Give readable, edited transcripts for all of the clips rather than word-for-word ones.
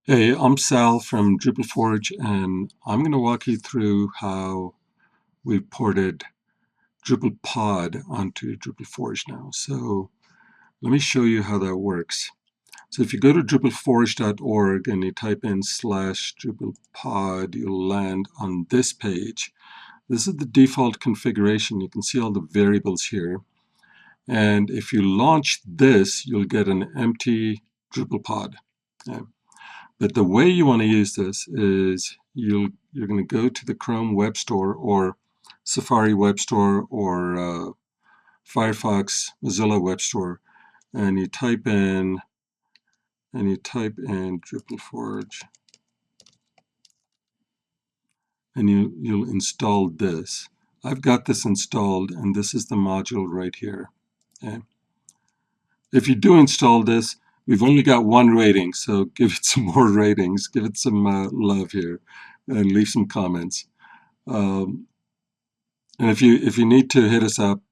Hey, I'm Sal from Drupal Forge, and I'm going to walk you through how we ported DrupalPod onto Drupal Forge now. So let me show you how that works. So if you go to drupalforge.org and you type in /DrupalPod, you'll land on this page. This is the default configuration. You can see all the variables here. And if you launch this, you'll get an empty DrupalPod. Okay. But the way you want to use this is you're going to go to the Chrome Web Store or Safari Web Store or Firefox Mozilla Web Store, and you type in Drupal Forge, and you'll install this. I've got this installed, and this is the module right here. Okay. If you do install this, we've only got 1 rating, so give it some more ratings, give it some love here, and leave some comments. And if you need to hit us up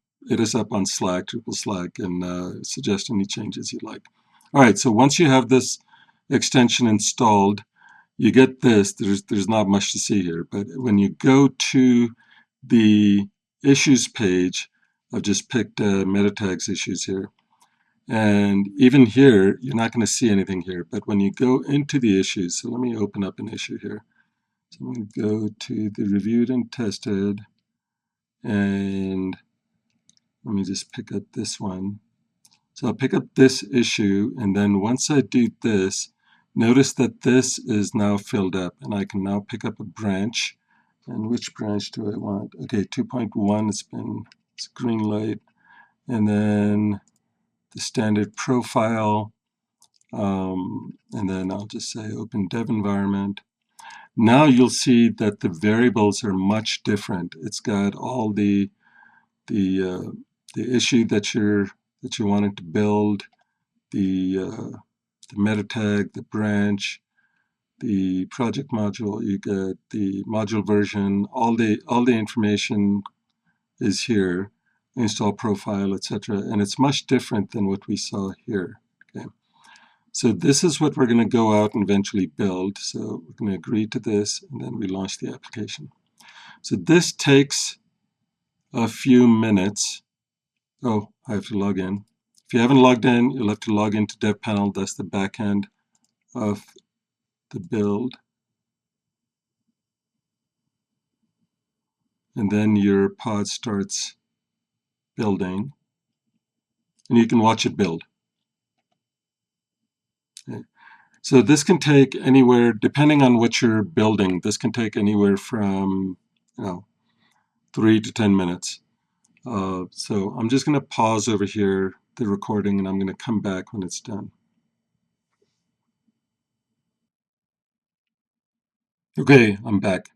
on Slack, Drupal Slack, and suggest any changes you'd like. All right, so once you have this extension installed, you get this. There's not much to see here, but when you go to the issues page, I've just picked meta tags issues here. And even here, you're not going to see anything here. But when you go into the issues, so let me open up an issue here. So I'm going to go to the reviewed and tested, and let me just pick up this one. So I'll pick up this issue, and then once I do this, notice that this is now filled up, and I can now pick up a branch. And which branch do I want? Okay, 2.1, it's green light. And then the standard profile, and then I'll just say open dev environment. Now you'll see that the variables are much different. It's got all the issue that you wanted to build, the meta tag, the branch, the project module. You get the module version. All the information is here. Install profile, etc. And it's much different than what we saw here. Okay. So this is what we're going to go out and eventually build. So we're going to agree to this, and then we launch the application. So this takes a few minutes. Oh, I have to log in. If you haven't logged in, you'll have to log into Dev Panel. That's the back end of the build. And then your pod starts building. And you can watch it build. Okay. So this can take anywhere, depending on what you're building, this can take anywhere from 3 to 10 minutes. So I'm just going to pause over here the recording, and I'm going to come back when it's done. Okay, I'm back.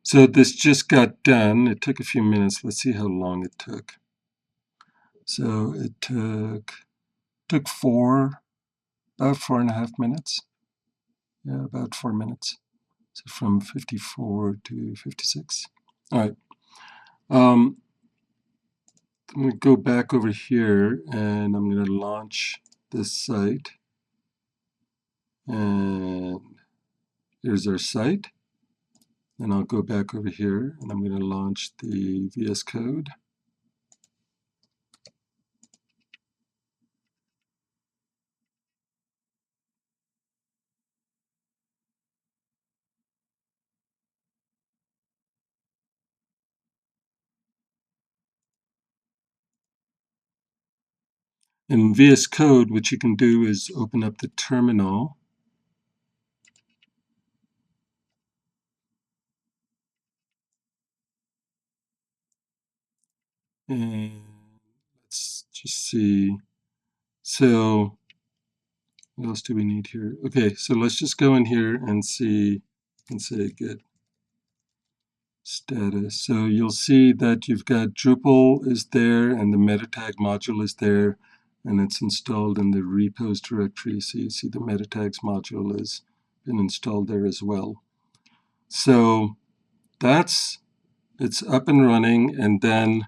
So this just got done. It took a few minutes. Let's see how long it took. So it took about 4.5 minutes. Yeah, about 4 minutes. So from 54 to 56. All right. I'm going to go back over here, and I'm going to launch this site. And here's our site. Then I'll go back over here, and I'm going to launch the VS Code. In VS Code, what you can do is open up the terminal. And let's just see. So what else do we need here? Okay, so let's just go in here and see, and say git status. So you'll see that you've got Drupal is there, and the meta tag module is there, and it's installed in the repos directory. So you see the meta tags module has been installed there as well. So it's up and running, and then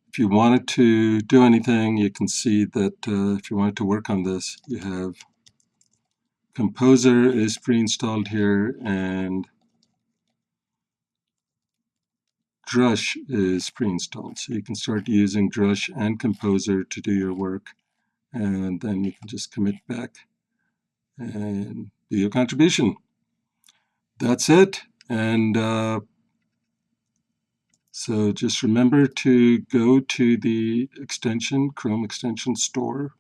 if you wanted to do anything, you can see that if you wanted to work on this, you have Composer is pre-installed here, and Drush is pre-installed. So you can start using Drush and Composer to do your work, and then you can just commit back and do your contribution. That's it. And so just remember to go to the extension, Chrome extension store,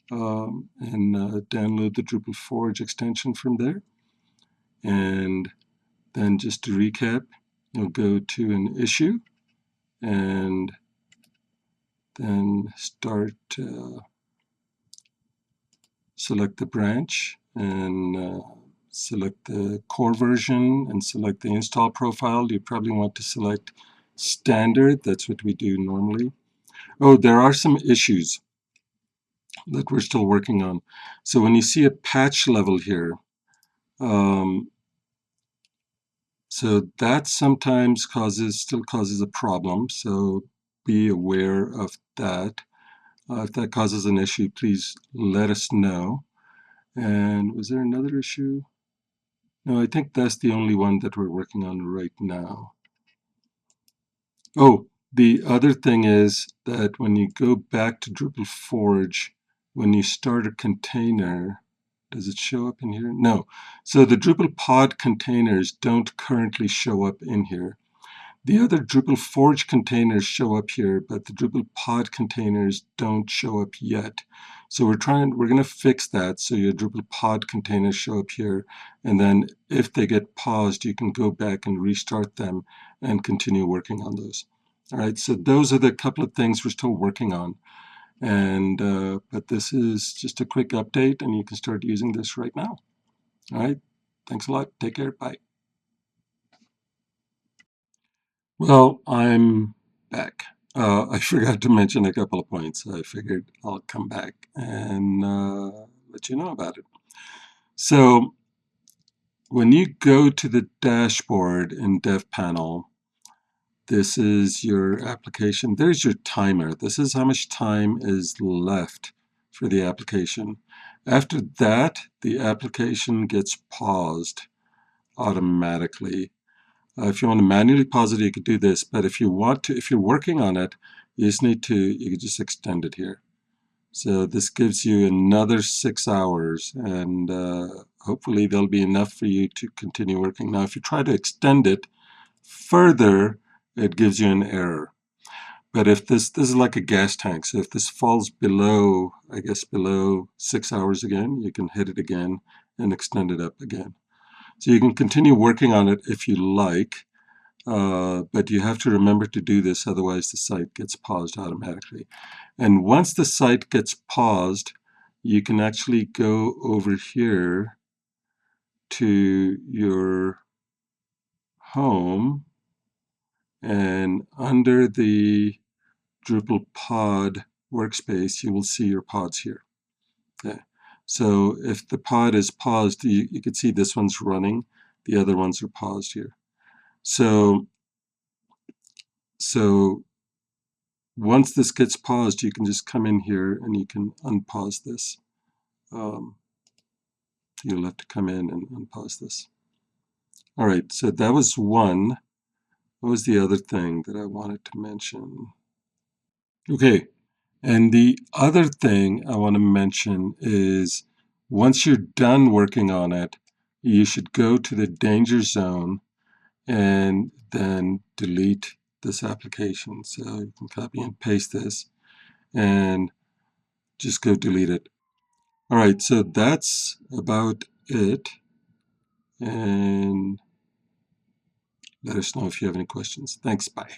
and download the Drupal Forge extension from there. And then just to recap, you'll go to an issue and then select the branch and select the core version and select the install profile. You probably want to select standard. That's what we do normally. Oh, there are some issues that we're still working on. So when you see a patch level here, so that sometimes still causes a problem. So be aware of that. If that causes an issue, please let us know. And was there another issue? No, I think that's the only one that we're working on right now. Oh, the other thing is that when you go back to Drupal Forge, when you start a container, does it show up in here? No. So the DrupalPod containers don't currently show up in here. The other Drupal Forge containers show up here, but the DrupalPod containers don't show up yet. So we're going to fix that so your DrupalPod containers show up here, and then if they get paused, you can go back and restart them and continue working on those. All right, so those are the couple of things we're still working on. And but this is just a quick update, and you can start using this right now. All right, thanks a lot. Take care. Bye. Well, I'm back. I forgot to mention a couple of points. I figured I'll come back and let you know about it. So when you go to the dashboard in Dev Panel, this is your application. There's your timer. This is how much time is left for the application. After that, the application gets paused automatically. If you want to manually pause it, you could do this. But if you want to, if you're working on it, you can just extend it here. So this gives you another 6 hours, and hopefully there'll be enough for you to continue working. Now, if you try to extend it further, it gives you an error. But if this is like a gas tank, so if this falls below, I guess below 6 hours again, you can hit it again and extend it up again. So you can continue working on it if you like, but you have to remember to do this, otherwise the site gets paused automatically. And once the site gets paused, you can actually go over here to your home, and under the DrupalPod workspace, you will see your pods here. Okay. So if the pod is paused, you can see this one's running, the other ones are paused here. So once this gets paused, you can just come in here and you can unpause this. You'll have to come in and unpause this. All right, so that was one. What was the other thing that I wanted to mention? Okay, and the other thing I want to mention is once you're done working on it, you should go to the danger zone and then delete this application. So you can copy and paste this and just go delete it. All right, so that's about it. And let us know if you have any questions. Thanks, bye.